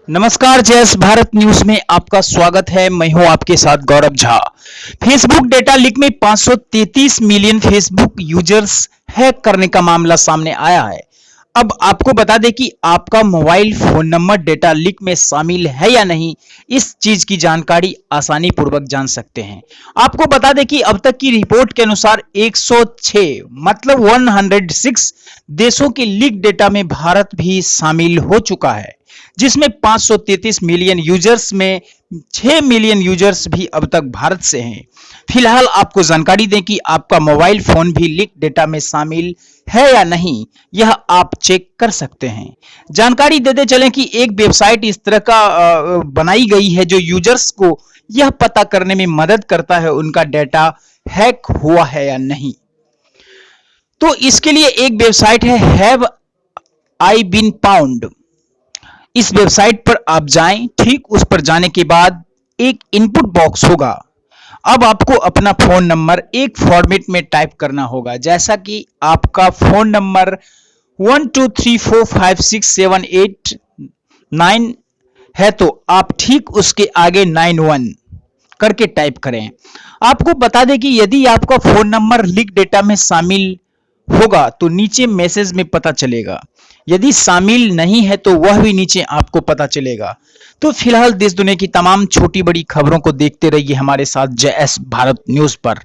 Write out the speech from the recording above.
नमस्कार, जयस भारत न्यूज में आपका स्वागत है। मैं हूं आपके साथ गौरव झा। फेसबुक डेटा लीक में 533 मिलियन फेसबुक यूजर्स हैक करने का मामला सामने आया है। अब आपको बता दें कि आपका mobile phone number data leak में शामिल है या नहीं, इस चीज की जानकारी आसानी पूर्वक जान सकते हैं। आपको बता दें कि अब तक की रिपोर्ट के अनुसार 106 मतलब 106 देशों के लीक डेटा में भारत भी शामिल हो चुका है, जिसमें 533 मिलियन यूजर्स में 6 मिलियन यूजर्स भी अब तक भारत से हैं। फिलहाल आपको जानकारी दें कि आपका मोबाइल फोन भी लीक डेटा में शामिल है या नहीं, यह आप चेक कर सकते हैं। जानकारी देते चलें कि एक वेबसाइट इस तरह का बनाई गई है जो यूजर्स को यह पता करने में मदद करता है उनका डेटा हैक हुआ है या नहीं। तो इसके लिए एक वेबसाइट है हैव आई बीन फाउंड। इस वेबसाइट पर आप जाएं, ठीक उस पर जाने के बाद एक इनपुट बॉक्स होगा। अब आपको अपना फोन नंबर एक फॉर्मेट में टाइप करना होगा, जैसा कि आपका फोन नंबर 12345678 है तो आप ठीक उसके आगे 91 करके टाइप करें। आपको बता दें कि यदि आपका फोन नंबर लीक डेटा में शामिल होगा तो नीचे मैसेज में पता चलेगा, यदि शामिल नहीं है तो वह भी नीचे आपको पता चलेगा। तो फिलहाल देश दुनिया की तमाम छोटी बड़ी खबरों को देखते रहिए हमारे साथ जयस भारत न्यूज पर।